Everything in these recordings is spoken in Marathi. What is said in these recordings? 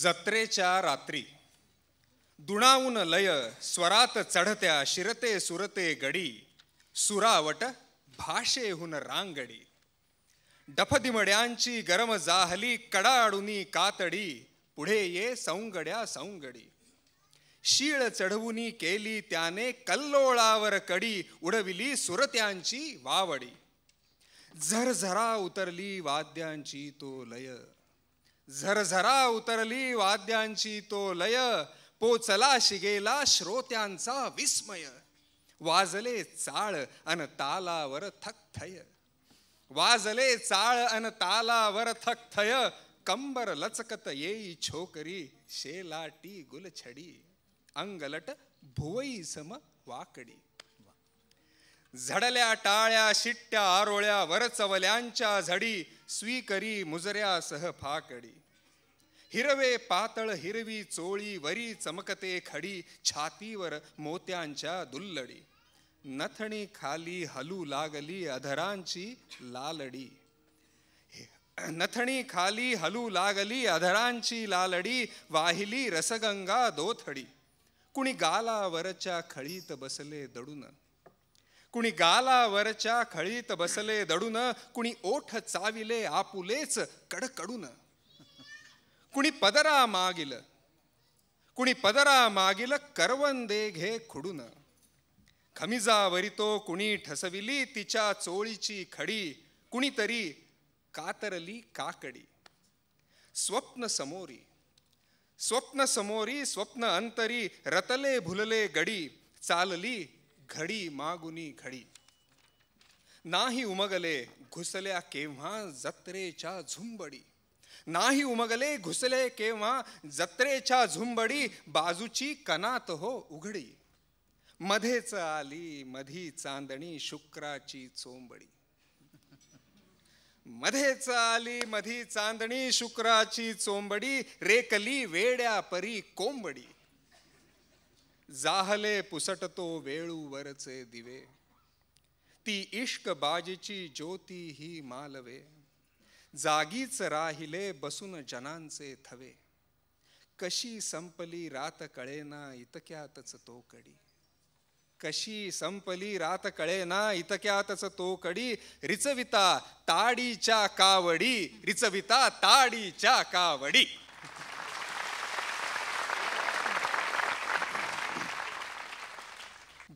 जत्रेच्या रात्री दुणावून लय स्वरात चढत्या शिरते सुरते गडी सुरावट भाषेहून रांगडी डफदिमड्यांची गरम जाहली कडाडुनी कातडी पुढे ये सौंगड्या सौंगडी शीळ चढवुनी केली त्याने कल्लोळावर कडी उडविली सुरत्यांची वावडी झरझरा उतरली वाद्यांची तो लय झरझरा उतरली वाद्यांची तो लय पोचला शिगेला श्रोत्यांचा विस्मय वाजले चाळ अन तालावर थकथय वाजले चाळ अन तालावर थकथय कंबर लचकत येई छोकरी शेलाटी गुलछडी अंगलट भुवई सम वाकडी झडल्या टाळ्या शिट्ट्या आरोळ्या वरचवल्यांच्या झडी स्वीकरी मुजऱ्यासह फाकडी हिरवे पातळ हिरवी चोळी वरी चमकते खडी छातीवर मोत्यांच्या दुल्लडी नथणी खाली हलू लागली अधरांची लालडी नथणी खाली हलू लागली अधरांची लालडी वाहिली रसगंगा दोथडी कुणी गालावरच्या खळीत बसले दडून कुणी गालावरच्या खळीत बसले दडून कुणी ओठ चाविले आपुलेच कडकडून कुणी पदरा मागिल करवंदे घे खुडून खमिजावरी तो कुणी ठसविली तिच्या चोळीची खडी कुणीतरी कातरली काकडी स्वप्न समोरी स्वप्न अंतरी रतले भुलले गडी चालली घडी मागुनी घडी नाही उमगले घुसल्या केव्हा जत्रेच्या झुंबडी नाही उमगले घुसले केव्हा जत्रेच्या झुंबडी बाजूची कनात हो उघडी मध्येच आली मधी चांदणी शुक्राची चोंबडी मध्येच आली मधी चांदणी शुक्राची चोंबडी रेकली वेड्या परी कोंबडी जाहले पुसटतो वेळूवरचे दिवे ती इश्क बाजीची ज्योती ही मालवे जागीच राहिले बसून जनांचे थवे कशी संपली रात कळेना इतक्यातच तो कडी कशी संपली रात कळेना इतक्यातच तो कडी रिचविता ताडीच्या कावडी रिचविता ताडीच्या कावडी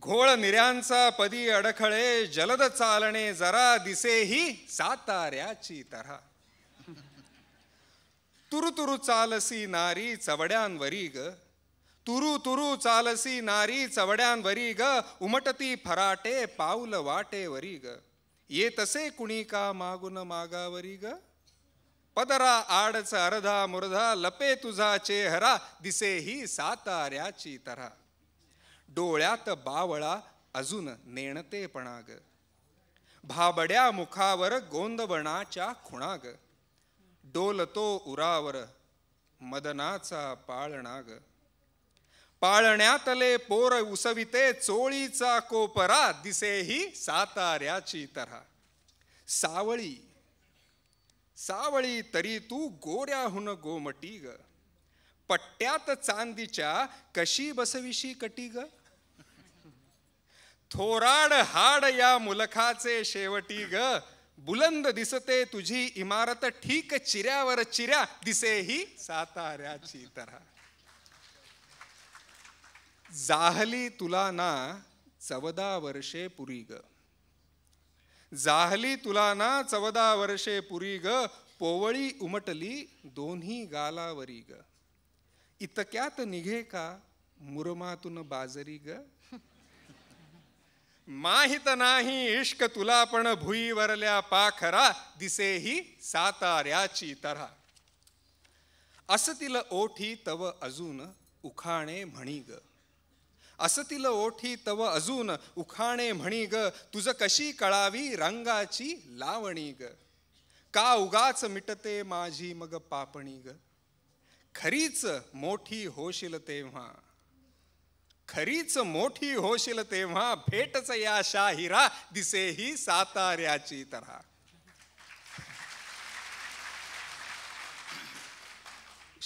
घोळ निऱ्यांचा पदी अडखळे जलद चालणे जरा दिसेही साताऱ्याची तऱ्हा तुरु तुरु चालसी नारी चवड्यांवरी ग तुरु तुरु चालसी नारी चवड्यांवरी ग उमटती फराटे पाऊल वाटेवरी ग येतसे कुणी का मागुन मागावरी ग पदरा आडच अर्धा मुर्धा लपे तुझा चेहरा दिसेही साताऱ्याची तऱ्हा डोळ्यात बावळा अजून नेणतेपणा ग भाबड्या मुखावर गोंदवणाच्या खुणा ग डोलतो उरावर मदनाचा पाळणा ग पाळण्यातले पोर उसविते चोळीचा कोपरा दिसेही साताऱ्याची तऱ्हा सावळी सावळी तरी तू गोऱ्याहून गोमटी ग पट्ट्यात चांदीच्या कशी बसविशी कटी ग थोराड हाड या मुलखाचे शेवटी ग बुलंद दिसते तुझी इमारत ठीक चिऱ्यावर चिऱ्या दिसेही साताऱ्याची तऱ्हा जाहली तुला ना 14 वर्षे पुरी ग जाहली तुला ना 14 वर्षे पुरी ग पोवळी उमटली दोन्ही गालावरी ग इतक्यात निघे का मुरमातून बाजरी ग माहित नाही इश्क तुला पण भुईवरल्या पाखरा दिसेही साताऱ्याची तऱ्हा असतील ओठी तव अजून उखाणे म्हणी ग असतील ओठी तव अजून उखाणे म्हणी ग तुझ कशी कळावी रंगाची लावणी ग का उगाच मिटते माझी मग पापणी ग खरीच मोठी होशील तेव्हा खरीच मोठी होशील तेव्हा भेटच या शाहिरा दिसेही साताऱ्याची तऱ्हा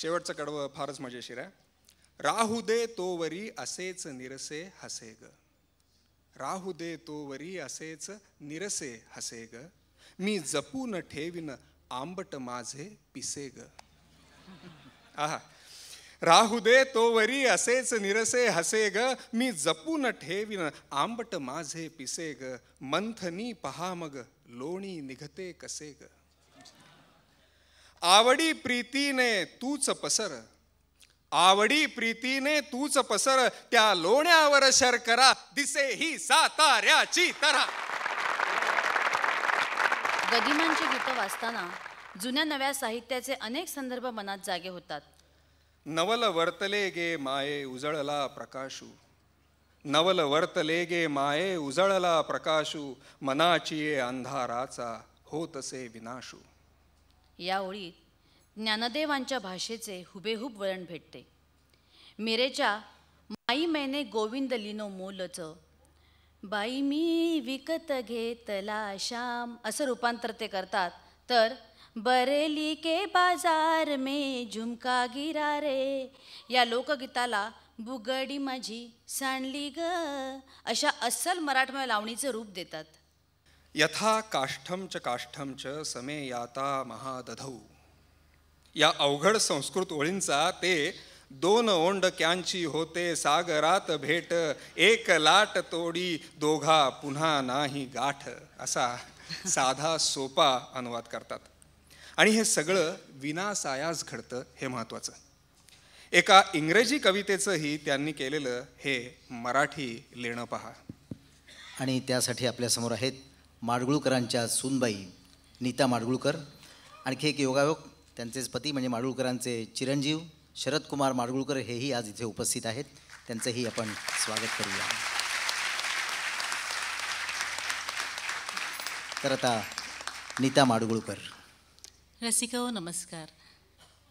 शेवटचं कडवं फारच मजेशीर आहे. राहू दे तोवरी असेच निरसे हसे ग. राहू दे तोवरी असेच निरसे हसे ग. मी जपून ठेवीन आंबट माझे पिसे ग. आहा. राहू दे तोवरी असेच निरसे हसे ग. मी जपून ठेवीन आंबट माझे पिसे ग. मंथनी पहा मग लोणी निघते कसे ग. आवडी प्रीतीने तूच पसर. आवडी प्रीतीने तूच पसर. त्या लोण्यावर शर्करा दिसे ही साताऱ्याची तरा. गदिमांची गीतं वाचताना जुन्या नव्या साहित्याचे अनेक संदर्भ मनात जागे होतात. नवल वर्तले गे माये उजळला प्रकाशू. नवल वर्तले गे माये उजळला प्रकाशू. मनाची अंधाराचा होतसे विनाशू. या ओळीत ज्ञानदेवांच्या भाषेचे हुबेहूब वळण भेटते. मिरेच्या माई मैने गोविंद लिनो मोलच. बाई मी विकत घेतला श्याम असं रूपांतर ते करतात. तर बरेली के बाजार में झुमका गिरा रे या लोकगीताला बुगडी माझी सांडली ग अशा अस्सल मराठमय लावणीचे रूप देतात. यथा काष्ठम च काष्ठम च समे याता महादधौ. या अवघड संस्कृत ओळींचा ते दोन ओंडक्यांची होते सागरात भेट. एक लाट तोडी दोघा पुन्हा नाही गाठ असा साधा सोपा अनुवाद करतात. आणि हे सगळं विनासायास घडतं हे महत्त्वाचं. एका इंग्रजी कवितेचंही त्यांनी केलेलं हे मराठी लेणं पहा. आणि त्यासाठी आपल्यासमोर आहेत माडगुळकरांच्या सूनबाई नीता माडगुळकर. आणखी एक योगायोग त्यांचेच पती म्हणजे माडगुळकरांचे चिरंजीव शरद कुमार माडगुळकर हेही आज इथे उपस्थित आहेत. त्यांचंही आपण स्वागत करूया. तर आता नीता माडगुळकर. रसिको नमस्कार.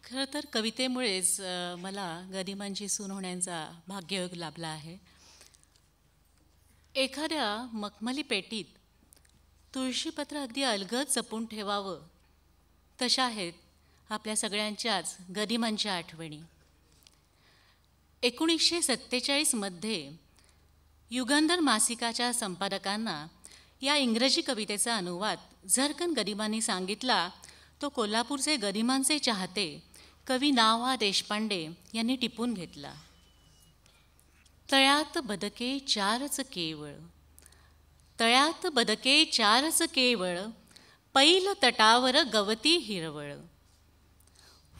खरं तर कवितेमुळेच मला गदिमांची सून होण्याचा भाग्ययोग लाभला आहे. एखाद्या मखमली पेटीत तुळशीपत्र अगदी अलगद जपून ठेवावं तशा आहेत आपल्या सगळ्यांच्याच गदिमांच्या आठवणी. 1947मध्ये युगंधर मासिकाच्या संपादकांना या इंग्रजी कवितेचा अनुवाद झरकन गदिमांनी सांगितला तो कोल्हापूरचे गदिमांचे चाहते कवी ना. देशपांडे यांनी टिपून घेतला. तळ्यात बदके चारच केवळ. तळ्यात बदके चारच केवळ. पैल तटावर गवती हिरवळ.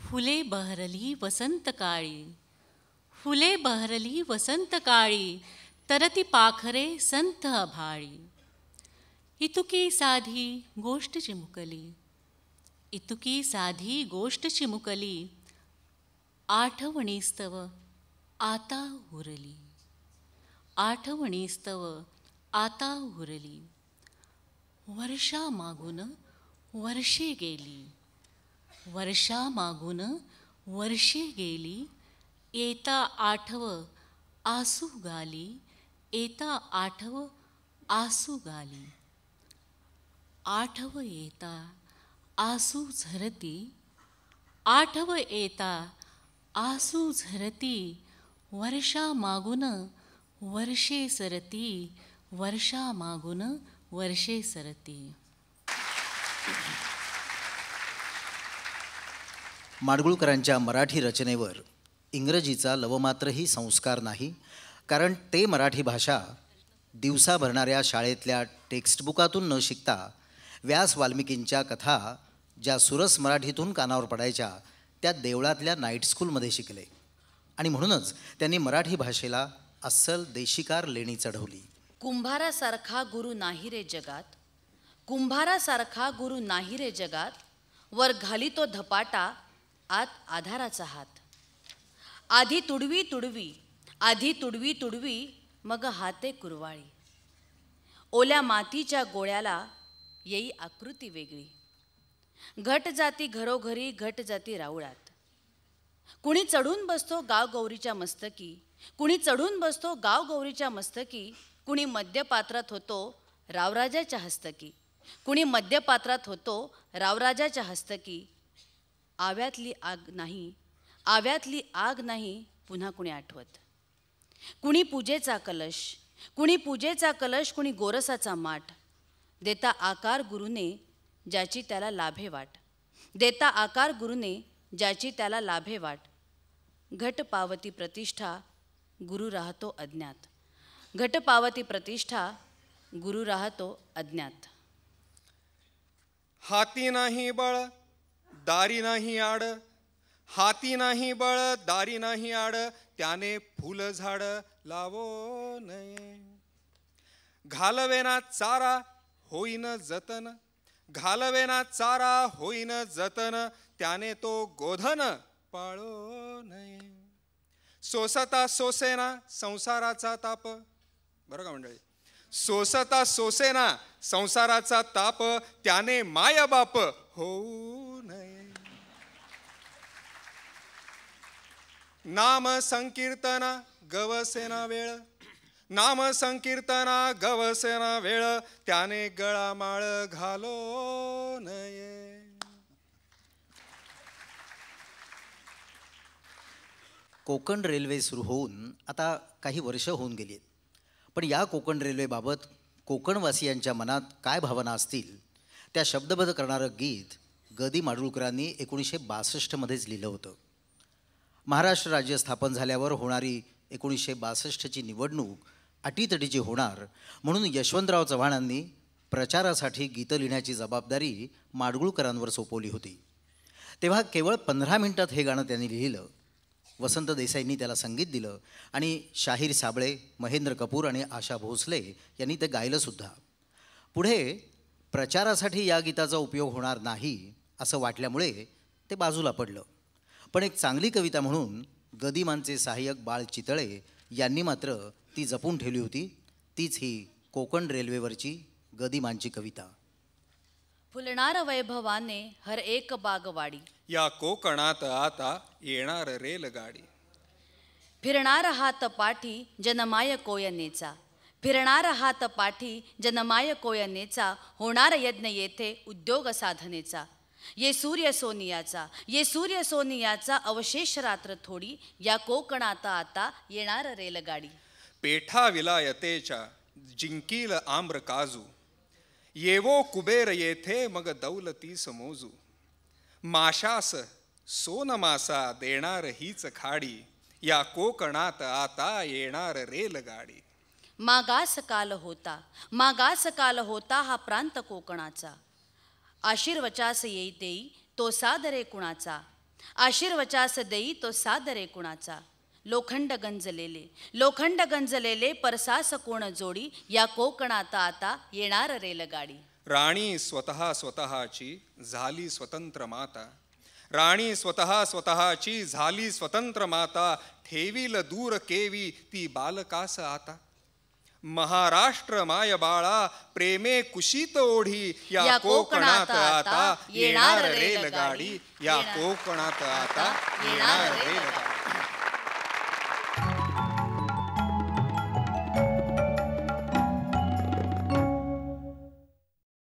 फुले बहरली वसंत काळी. फुले बहरली वसंत काळी. तरती पाखरे संथ आभाळी. इतुकी साधी गोष्ट चिमुकली. इतुकी साधी गोष्ट चिमुकली. आठवणीस्तव आता उरली. आठवणीस्तव आता उरली. वर्षा मागून वर्षे गेली. वर्षा मागून वर्षे गेली. येता आठव आसू गाली. येता आठव आसू गाली. आठव येता आसू झरती. आठव येता आसू झरती. वर्षा मागून वर्षे सरती. वर्षा मागून वर्षे सरती. माडगुळकरांच्या मराठी रचनेवर इंग्रजीचा लवमात्रही संस्कार नाही. कारण ते मराठी भाषा दिवसा भरणाऱ्या शाळेतल्या टेक्स्टबुकातून न शिकता व्यास वाल्मिकींच्या कथा ज्या सुरस मराठीतून कानावर पडायच्या त्या देवळातल्या नाईट स्कूलमध्ये शिकले. आणि म्हणूनच त्यांनी मराठी भाषेला अस्सल देशिकार लेणी चढवली. कुंभारासारखा गुरु नाही रे जगात. कुंभारासारखा गुरु नाही रे जगात. वर घाली तो धपाटा आत आधाराचा हात. आधी तुडवी तुडवी. आधी तुडवी तुडवी. मग हाते कुरवाळी. ओल्या मातीच्या गोळ्याला येई आकृती वेगळी. घट जाती घरोघरी. घट जाती राऊळात. कुणी चढून बसतो गाव गौरीच्या मस्तकी. कुणी चढून बसतो गाव गौरीच्या मस्तकी. कुणी मध्यपात्रात होतो रावराजाच्या हस्तकी. कुणी मध्यपात्रात होतो रावराजाच्या हस्तकी. आव्यातली आग नाही आव्यातली आग नाही पुन्हा कुणी आठवत. कुणी पूजेचा कलश, कुणी पूजेचा कलश, कुणी गोरसाचा माठ. देता आकार गुरुने ज्याची त्याला लाभे वाट. देता आकार गुरुने ज्याची त्याला लाभे वाट. घट पावती प्रतिष्ठा गुरु राहतो अज्ञात. घट पावती प्रतिष्ठा गुरु राहतो अज्ञात. हाती नाही बळ दारी नाही आड. हाती नाही बळ दारी नाही आड. त्याने फुल झाड लावो नये. घालवेना चारा होईन जतन. घालवेना चारा होईन जतन. त्याने तो गोधन पाळो नये. सोसता सोसेना संसाराचा ताप. बरं का मंडळी, सोसता सोसेना संसाराचा ताप. त्याने मायबाप होऊ नये. नाम संकीर्तना गवसेना वेळ. नाम संकीर्तना गवसेना वेळ. त्याने गळा माळ घालो नये. कोकण रेल्वे सुरू होऊन आता काही वर्ष होऊन गेली आहेत. पण या कोकण रेल्वेबाबत कोकणवासियांच्या मनात काय भावना असतील त्या शब्दबद्ध करणारं गीत ग दी माडगूळकरांनी 1962मध्येच लिहिलं होतं. महाराष्ट्र राज्य स्थापन झाल्यावर होणारी 1962ची निवडणूक अटीतटीची होणार म्हणून यशवंतराव चव्हाणांनी प्रचारासाठी गीतं लिहिण्याची जबाबदारी माडगूळकरांवर सोपवली होती. तेव्हा केवळ 15 मिनिटात हे गाणं त्यांनी लिहिलं. वसंत देसाईंनी त्याला संगीत दिलं आणि शाहीर साबळे, महेंद्र कपूर आणि आशा भोसले यांनी ते गायलंसुद्धा. पुढे प्रचारासाठी या गीताचा उपयोग होणार नाही असं वाटल्यामुळे ते बाजूला पडलं. पण एक चांगली कविता म्हणून गदिमांचे सहाय्यक बाळ चितळे यांनी मात्र ती जपून ठेवली होती. तीच ही कोकण रेल्वेवरची गदिमांची कविता. फुलणार वैभवाने हर एक बागवाडी. या कोकणात आता येणार रेलगाडी. फिरणार हात पाठी जनमाय कोयनेचा. फिरणार हात पाठी जनमाय कोयनेचा. होणार यज्ञ येथे उद्योग साधनेचा. ये सूर्य सोनियाचा, ये सूर्य सोनियाचा. अवशेष रात्र थोडी या कोकणात आता येणार रेलगाडी. पेठा विलायतेच्या जिंकील आम्र काजू. येवो कुबेर येथे मग दौलतीस मोजू. माशास सोन मासा देणार हीच खाडी. या कोकणात आता येणार रेलगाडी. मागास काल होता, मागास काल होता हा प्रांत कोकणाचा. आशीर्वचास येई देई तो सादरे कुणाचा. आशीर्वचास देई तो सादरे कुणाचा. लोखंड गंजलेले, लोखंड गंजलेले. परसास कोण जोडी. या कोकणात आता येणार रेलगाडी. राणी स्वतः स्वतःची झाली स्वतंत्र माता. राणी स्वतः स्वतःची झाली स्वतंत्र माता. ठेवील दूर केवी ती बालकास आता. महाराष्ट्र माय बाळा प्रेमे कुशीत ओढी. या कोकणात आता येणार रेलगाडी. या कोकणात आता येणार रेलगाडी.